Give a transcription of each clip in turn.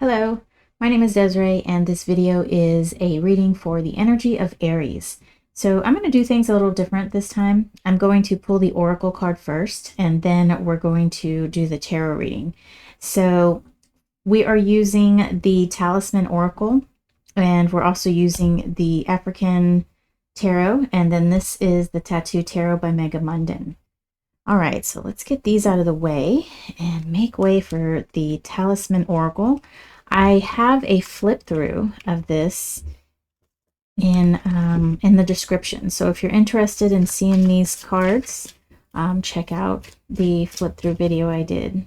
Hello, my name is Desiree, and this video is a reading for the energy of Aries. So I'm going to do things a little different this time. I'm going to pull the Oracle card first, and then we're going to do the tarot reading. So we are using the Talisman Oracle, and we're also using the African Tarot, and then this is the Tattoo Tarot by Mega Munden. All right, so let's get these out of the way and make way for the Talisman Oracle. I have a flip through of this in the description. So if you're interested in seeing these cards, check out the flip through video I did.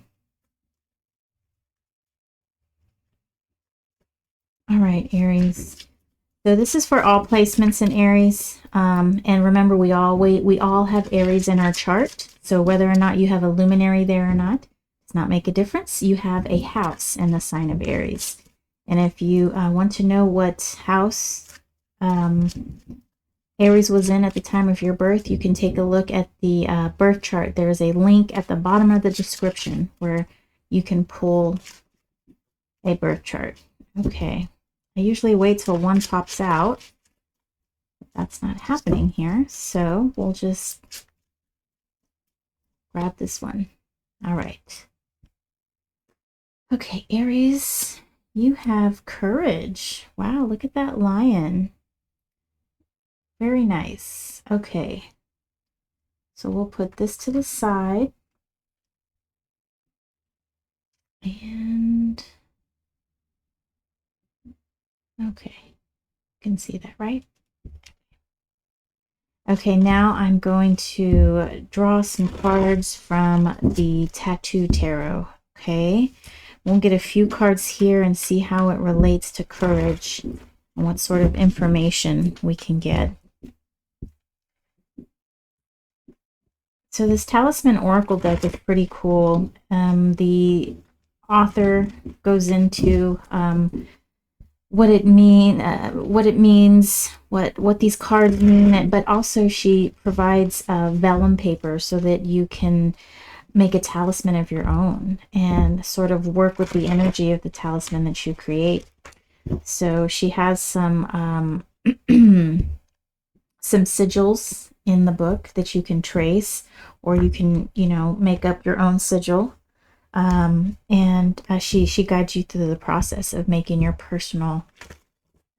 All right, Aries. So this is for all placements in Aries. And remember, we all have Aries in our chart. So whether or not you have a luminary there or not, does not make a difference. You have a house in the sign of Aries. And if you want to know what house Aries was in at the time of your birth, you can take a look at the birth chart. There's a link at the bottom of the description where you can pull a birth chart. Okay. I usually wait till one pops out. That's not happening here, so we'll just grab this one. All right. Okay, Aries, you have courage. Wow, look at that lion. Very nice. Okay. So we'll put this to the side. And okay, you can see that, right? Okay, now I'm going to draw some cards from the Tattoo Tarot, okay? We'll get a few cards here and see how it relates to courage and what sort of information we can get. So this Talisman Oracle deck is pretty cool. The author goes into what it means, what these cards mean, but also she provides vellum paper so that you can make a talisman of your own and sort of work with the energy of the talisman that you create. So she has some some sigils in the book that you can trace, or you can, make up your own sigil. And she guides you through the process of making your personal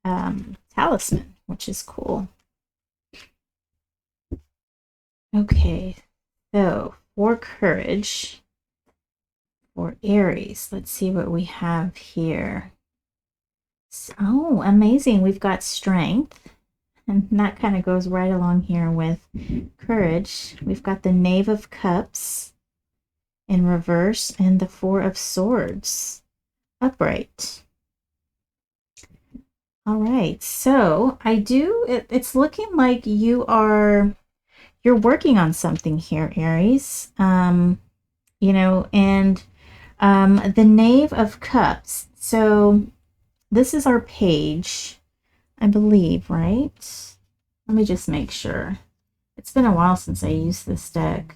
talisman, which is cool. Okay, so for courage, for Aries, let's see what we have here. Oh, amazing. We've got strength. And that kind of goes right along here with courage. We've got the Knave of Cups in reverse and the Four of Swords upright. All right, so it's looking like you're working on something here, Aries. And the Knave of Cups. So this is our page, I believe, right? Let me just make sure. It's been a while since I used this deck.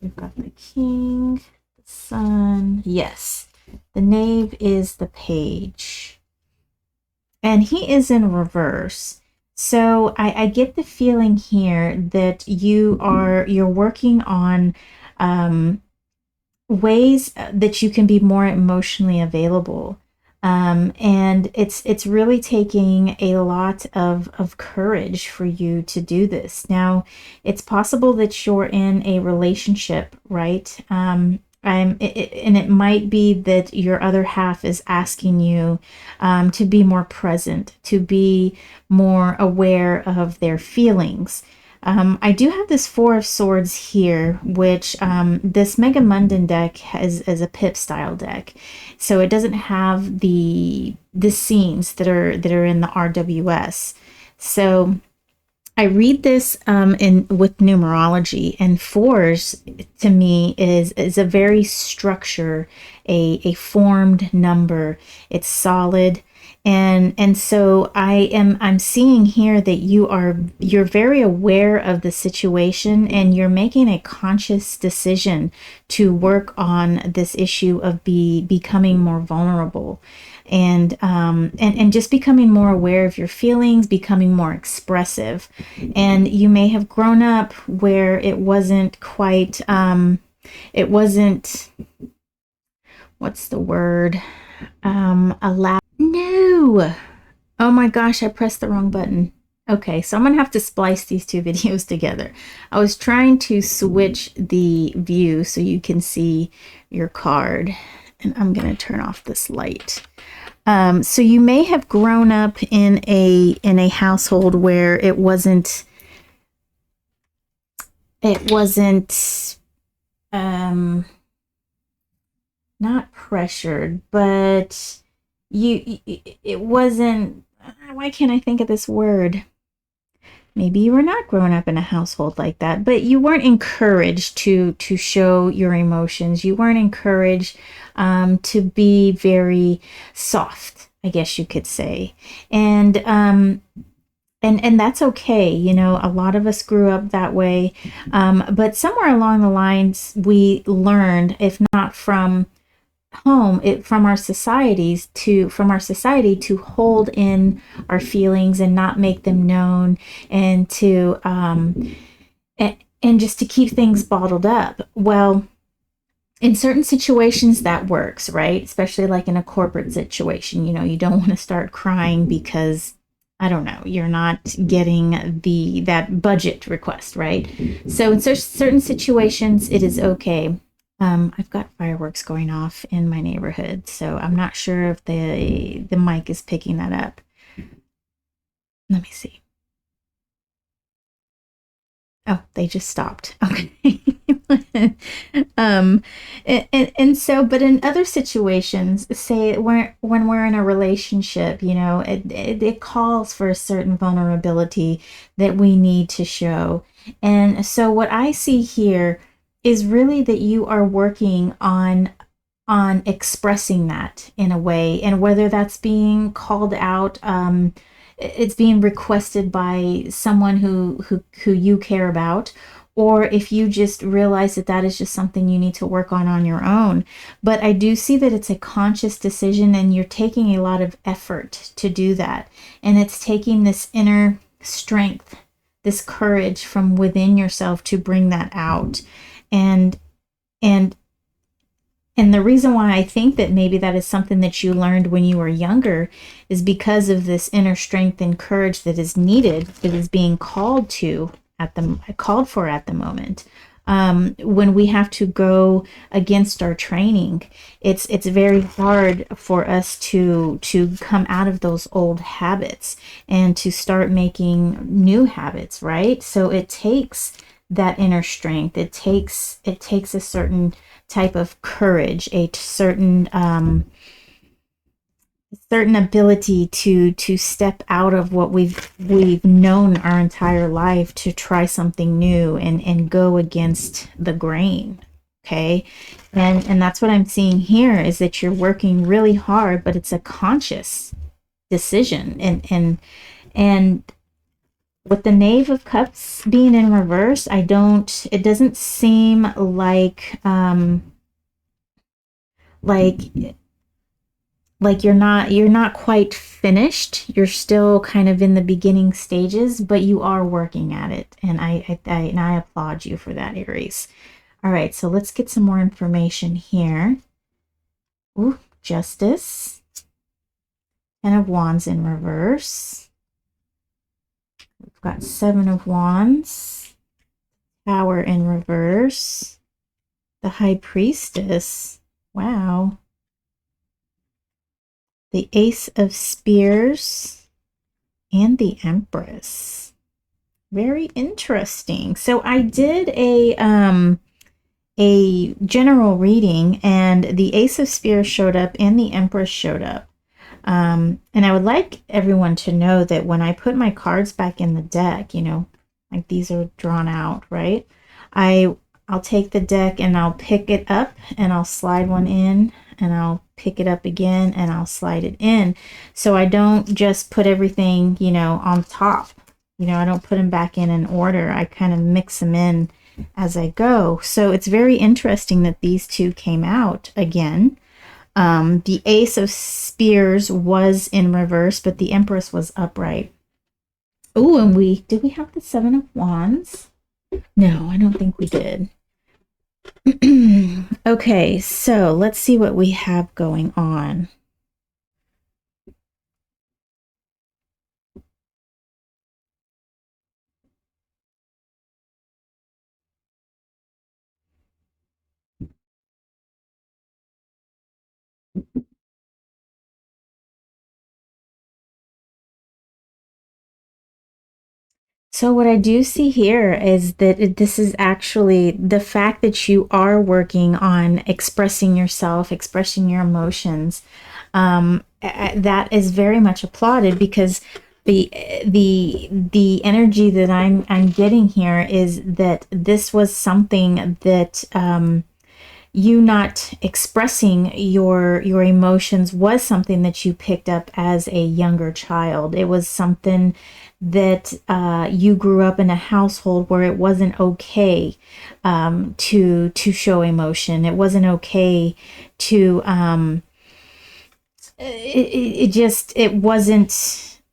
We've got the King, the Sun. Yes, the Knave is the page. And he is in reverse. So I get the feeling here that you're working on ways that you can be more emotionally available. And it's really taking a lot of courage for you to do this. Now, it's possible that you're in a relationship, right? And it might be that your other half is asking you to be more present, to be more aware of their feelings. I do have this Four of Swords here, which this Mega Munden deck is a pip style deck, so it doesn't have the scenes that are in the RWS. So I read this with numerology, and fours to me is a very structure, a formed number. It's solid. And so I'm seeing here that you're very aware of the situation, and you're making a conscious decision to work on this issue of becoming more vulnerable, and just becoming more aware of your feelings, becoming more expressive. And you may have grown up where it wasn't quite it wasn't, what's the word, allowed. No. Oh my gosh, I pressed the wrong button. Okay, so I'm gonna have to splice these two videos together. I was trying to switch the view so you can see your card, and I'm gonna turn off this light. So you may have grown up in a household where it wasn't not pressured, but it wasn't, why can't I think of this word? Maybe you were not growing up in a household like that, but you weren't encouraged to show your emotions. You weren't encouraged to be very soft, I guess you could say. And that's okay. You know, a lot of us grew up that way. But somewhere along the lines, we learned, if not from home, from our society, to hold in our feelings and not make them known, and and just to keep things bottled up. Well, in certain situations that works, right? Especially like in a corporate situation, you know, you don't want to start crying because, I don't know, you're not getting that budget request, right? So in certain situations, it is okay. I've got fireworks going off in my neighborhood, so I'm not sure if the mic is picking that up. Let me see. Oh, they just stopped. Okay. um, and so, but in other situations, say when we're in a relationship, you know, it calls for a certain vulnerability that we need to show. And so what I see here is really that you are working on expressing that in a way, and whether that's being called out, it's being requested by someone who you care about, or if you just realize that that is just something you need to work on your own. But I do see that it's a conscious decision, and you're taking a lot of effort to do that, and it's taking this inner strength, this courage from within yourself to bring that out. And and and the reason why I think that maybe that is something that you learned when you were younger is because of this inner strength and courage that is needed, that is being called for at the moment. When we have to go against our training, it's very hard for us to come out of those old habits and to start making new habits, right? So it takes that inner strength. It takes a certain type of courage, a certain ability to step out of what we've known our entire life, to try something new and go against the grain. Okay. And that's what I'm seeing here, is that you're working really hard, but it's a conscious decision. And with the Knave of Cups being in reverse, it doesn't seem like you're not quite finished. You're still kind of in the beginning stages, but you are working at it. And I applaud you for that, Aries. All right, so let's get some more information here. Ooh, Justice. Ten of Wands in reverse. We've got Seven of Wands, Tower in reverse, the High Priestess. Wow. The Ace of Spears, and the Empress. Very interesting. So I did a general reading, and the Ace of Spears showed up and the Empress showed up. And I would like everyone to know that when I put my cards back in the deck, you know, like these are drawn out, right? I I'll take the deck and I'll pick it up and I'll slide one in, and I'll pick it up again and I'll slide it in. So I don't just put everything, you know, on top. You know, I don't put them back in order. I kind of mix them in as I go. So it's very interesting that these two came out again. The Ace of Spears was in reverse, but the Empress was upright. Oh, and did we have the Seven of Wands? No, I don't think we did. Okay, so let's see what we have going on. So what I do see here is that this is actually the fact that you are working on expressing yourself, expressing your emotions. That is very much applauded, because the energy that I'm getting here is that this was something that you not expressing your emotions was something that you picked up as a younger child. It was something that you grew up in a household where it wasn't okay to show emotion. It wasn't okay to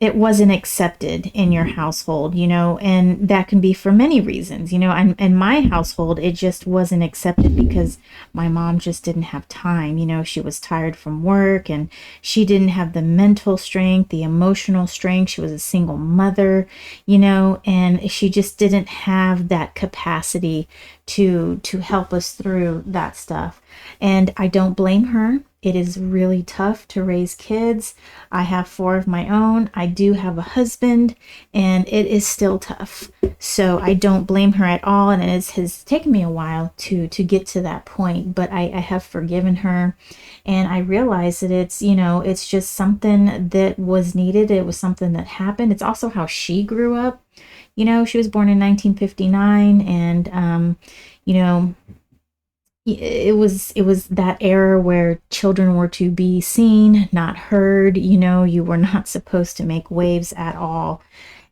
it wasn't accepted in your household, you know, and that can be for many reasons, you know. In my household, it just wasn't accepted because my mom just didn't have time, you know. She was tired from work and she didn't have the mental strength, the emotional strength. She was a single mother, you know, and she just didn't have that capacity to help us through that stuff. And I don't blame her. It is really tough to raise kids. I have 4 of my own. I do have a husband, and it is still tough. So I don't blame her at all, and it has taken me a while to get to that point, but I have forgiven her, and I realize that it's, you know, it's just something that was needed. It was something that happened. It's also how she grew up. You know, she was born in 1959, and you know, it was that era where children were to be seen, not heard. You know, you were not supposed to make waves at all.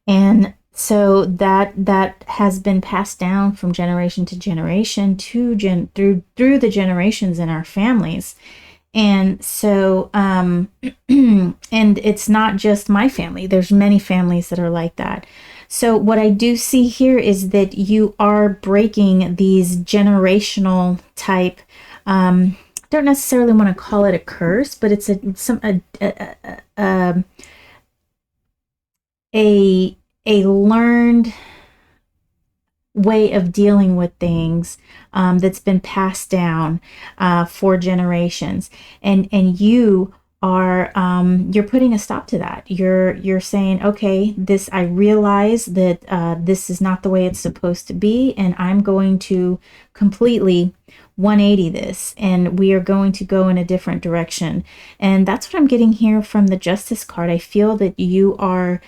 And so that has been passed down from generation to generation through the generations in our families. And so and it's not just my family. There's many families that are like that. So what I do see here is that you are breaking these generational type, don't necessarily want to call it a curse, but it's a learned way of dealing with things, that's been passed down for generations, and you are you're putting a stop to that. You're saying, okay, this, I realize that this is not the way it's supposed to be, and I'm going to completely 180 this, and we are going to go in a different direction. And that's what I'm getting here from the Justice card. I feel that you're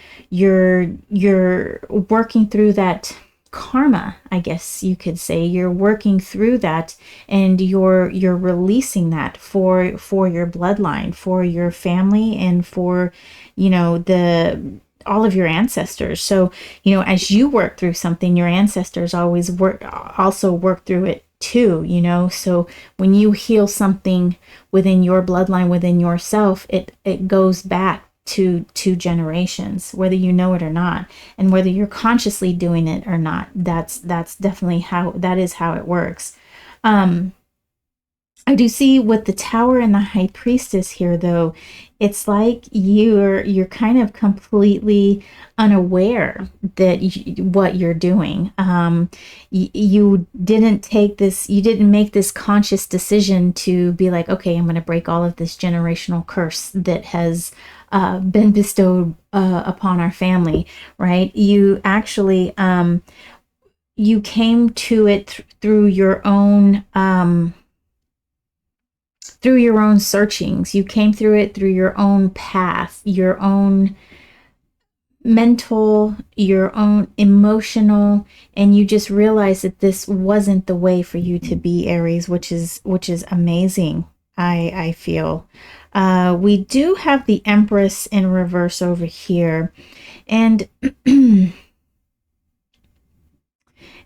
working through that karma, I guess you could say. You're working through that, and you're releasing that for your bloodline, for your family, and for, you know, the all of your ancestors. So, you know, as you work through something, your ancestors also work through it too, you know. So when you heal something within your bloodline, within yourself, it goes back to 2 generations, whether you know it or not, and whether you're consciously doing it or not. That's definitely that is how it works. I do see with the Tower and the High Priestess here, though, it's like you're kind of completely unaware that what you're doing. You didn't make this conscious decision to be like, okay, I'm going to break all of this generational curse that has been bestowed upon our family, right? You actually you came to it through your own searchings. You came through it through your own path, your own mental, your own emotional, and you just realize that this wasn't the way for you to be, Aries, which is amazing. I feel. We do have the Empress in reverse over here, and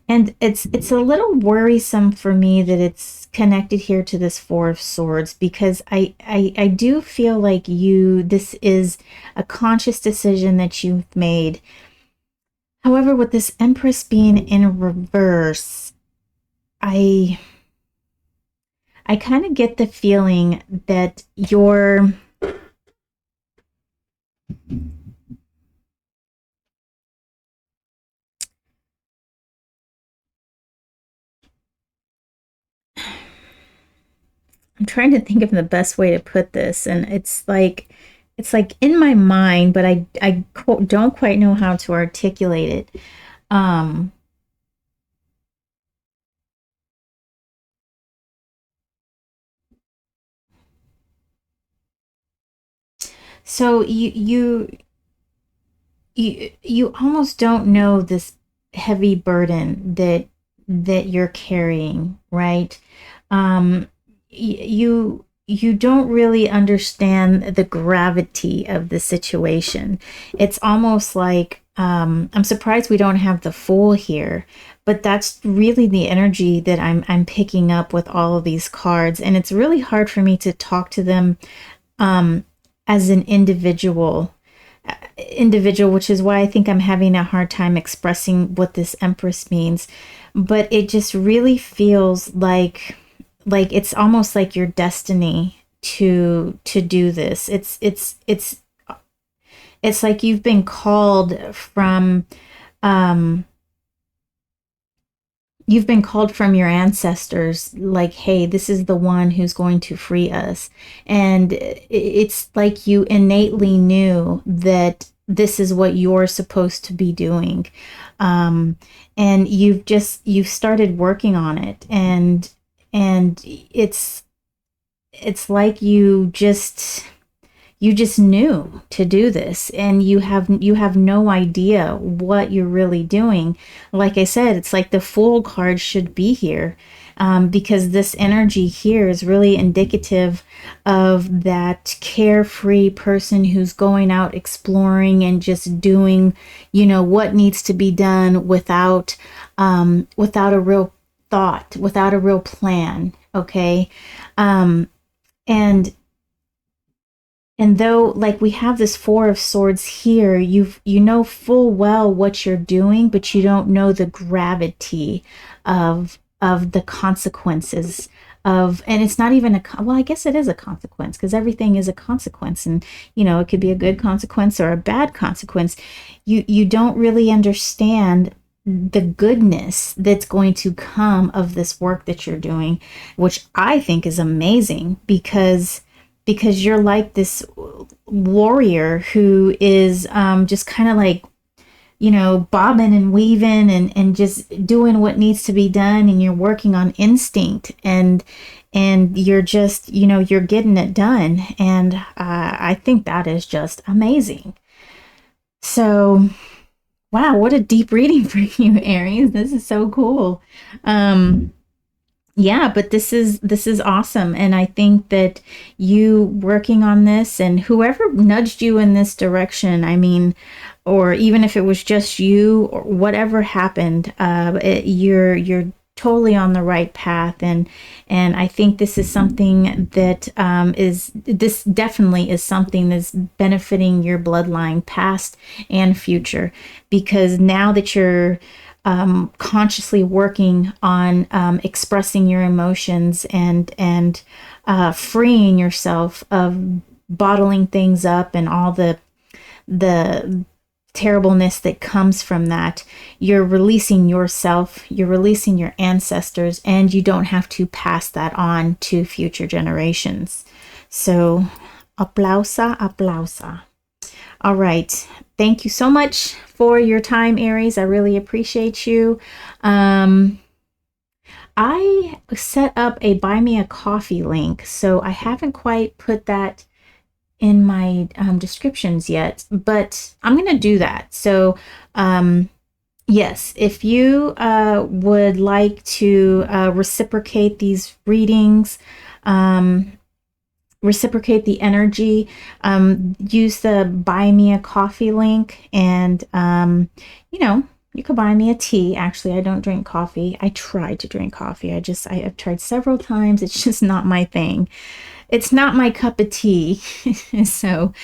and it's a little worrisome for me that it's connected here to this Four of Swords, because I do feel like this is a conscious decision that you've made. However, with this Empress being in reverse, I I kind of get the feeling that I'm trying to think of the best way to put this, and it's like in my mind, but I don't quite know how to articulate it. Um, so you almost don't know this heavy burden that you're carrying, right? um you don't really understand the gravity of the situation. It's almost like, I'm surprised we don't have the Fool here, but that's really the energy that I'm picking up with all of these cards, and it's really hard for me to talk to them um as an individual, which is why I think I'm having a hard time expressing what this Empress means. But it just really feels like it's almost like your destiny to do this. It's like you've been called from um you've been called from your ancestors, like, hey, this is the one who's going to free us. And it's like you innately knew that this is what you're supposed to be doing. um, and you've started working on it, and it's like you just knew to do this, and you have no idea what you're really doing. Like I said, it's like the Fool card should be here, because this energy here is really indicative of that carefree person who's going out exploring and just doing, what needs to be done without a real thought, without a real plan. Okay. Um, and and though, like, we have this Four of Swords here, you know full well what you're doing, but you don't know the gravity of the consequences of, and it's not even well, I guess it is a consequence, because everything is a consequence, and it could be a good consequence or a bad consequence. You don't really understand the goodness that's going to come of this work that you're doing, which I think is amazing, because you're like this warrior who is, just kind of like, bobbing and weaving, and just doing what needs to be done, and you're working on instinct, and you're just, you're getting it done. And I think that is just amazing. So, wow, what a deep reading for you, Aries. This is so cool. Um, yeah, but this is awesome, and I think that you working on this, and whoever nudged you in this direction, I mean, or even if it was just you, or whatever happened, you're totally on the right path, and I think this is something that, this definitely is something that's benefiting your bloodline, past and future, because now that you're, consciously working on, expressing your emotions, and freeing yourself of bottling things up, and all the terribleness that comes from that. You're releasing yourself, you're releasing your ancestors, and you don't have to pass that on to future generations. So, applausa, applausa. All right. Thank you so much for your time, Aries. I really appreciate you. Um, I set up a buy me a coffee link, so I haven't quite put that in my descriptions yet, but I'm going to do that. So, yes, if you would like to reciprocate these readings, reciprocate the energy, use the buy me a coffee link, and you know, you could buy me a tea. Actually, I don't drink coffee. I tried to drink coffee. I've tried several times. It's just not my thing. It's not my cup of tea. So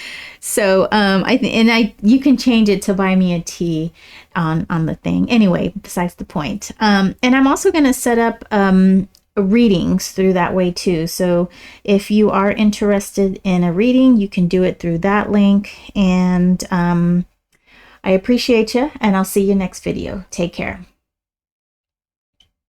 you can change it to buy me a tea on the thing. Anyway, besides the point. And I'm also going to set up readings through that way too. So if you are interested in a reading, you can do it through that link. And I appreciate you, and I'll see you next video. Take care.